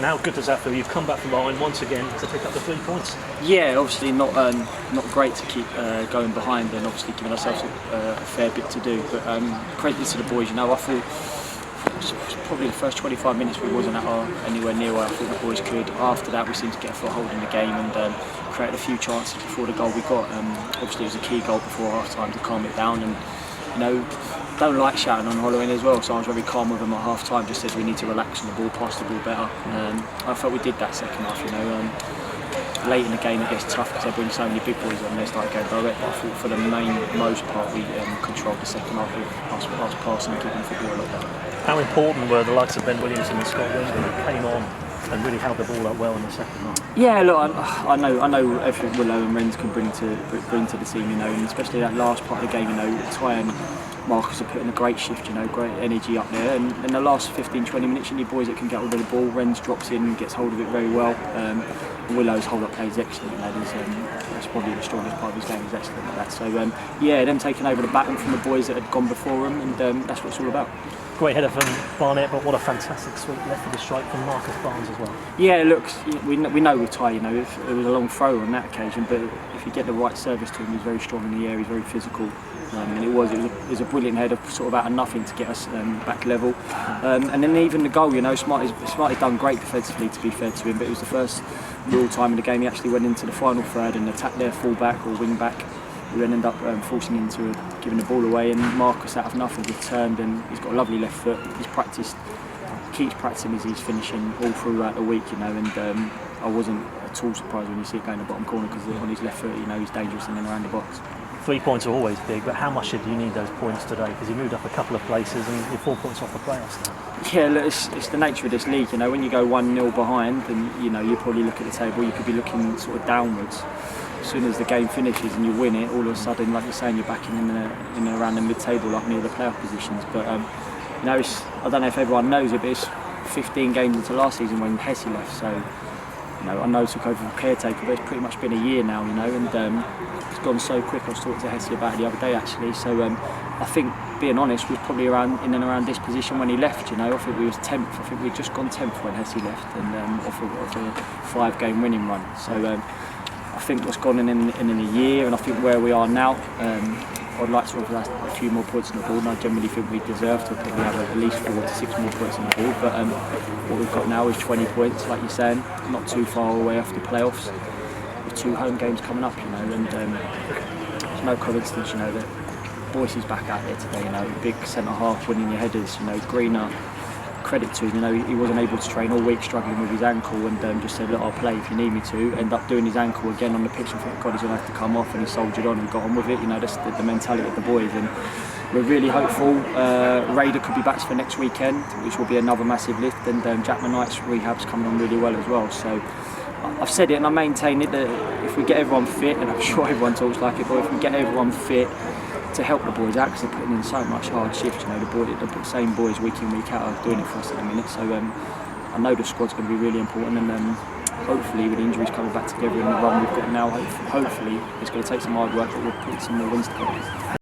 How good does that feel? You've come back from behind once again to pick up the 3 points. Yeah, obviously not great to keep going behind, and obviously giving ourselves a fair bit to do. But credit to the boys. I thought probably the first 25 minutes we wasn't anywhere near where I thought the boys could. After that, we seemed to get a foothold in the game and created a few chances before the goal we got. Obviously, it was a key goal before half time to calm it down, and don't like shouting on Holloway as well, so I was very calm with him at half time. Just said we need to relax on the ball, pass the ball better. I felt we did that second half. Late in the game it gets tough because they bring so many big boys on and they start going direct. But I thought for the most part we controlled the second half with us passing and keeping the football a lot better. How important were the likes of Ben Williamson and Scott Windley who came on and really held the ball up well in the second half? Yeah, look, I know everything Willow and Renz can bring to the team, and especially that last part of the game. Ty and Marcus are putting a great shift, great energy up there, and in the last 15-20 minutes you need boys that can get hold of the ball. Renz drops in and gets hold of it very well. Willow's hold-up play is excellent. That's probably the strongest part of his game, is excellent at that. So yeah, them taking over the baton from the boys that had gone before him, and that's what it's all about. Great header from Barnett, but what a fantastic sweep left-footed strike from Marcus Barnes as well. Yeah, look, we know with Ty, it was a long throw on that occasion, but if you get the right service to him, he's very strong in the air, he's very physical. And it was a brilliant header, sort of out of nothing to get us back level. And then even the goal, Smarty's done great defensively, to be fair to him, but it was the first real time in the game he actually went into the final third and attacked their full-back or wing-back. We ended up forcing him to giving the ball away, and Marcus out of nothing just turned, and he's got a lovely left foot. Keeps practicing as he's finishing all throughout the week, and I wasn't at all surprised when you see it going in the bottom corner, because on his left foot, he's dangerous in and around the box. 3 points are always big, but how much did you need those points today? Because you moved up a couple of places and you're 4 points off the playoffs now. Yeah, look, it's the nature of this league. When you go 1-0 behind, and you probably look at the table, you could be looking sort of downwards. As soon as the game finishes and you win it, all of a sudden, like you're saying, you're back in and around the mid-table, like near the playoff positions. But I don't know if everyone knows it, but it's 15 games into last season when Hesse left. So I know took over from caretaker, but it's pretty much been a year now, and it's gone so quick. I was talking to Hesse about it the other day actually. So I think, being honest, we're probably in and around this position when he left. I think we was 10th. I think we'd just gone 10th when Hesse left, and off a 5-game winning run. So I think what's gone in a year, and I think where we are now, I'd like to have a few more points on the board, and I generally think we deserve to probably have at least 4 to 6 more points on the board. But what we've got now is 20 points, like you're saying, not too far away off the playoffs, with 2 home games coming up, and it's no coincidence, that Boyce is back out there today, big centre half winning your headers, Greener, credit to him, he wasn't able to train all week, struggling with his ankle, and just said, look, I'll play if you need me to. End up doing his ankle again on the pitch, and thought, God, he's going to have to come off, and he soldiered on and got on with it. That's the mentality of the boys, and we're really hopeful. Raider could be back for next weekend, which will be another massive lift, and Jack Knight's rehab's coming on really well as well. So I've said it and I maintain it, that if we get everyone fit, and I'm sure everyone talks like it, but if we get everyone fit to help the boys out, because they're putting in so much hard shift, the same boys week in, week out are doing it for us at the minute. So I know the squad's going to be really important, and hopefully with the injuries coming back together in the run we've got now, hopefully it's going to take some hard work, but we'll put some more wins together.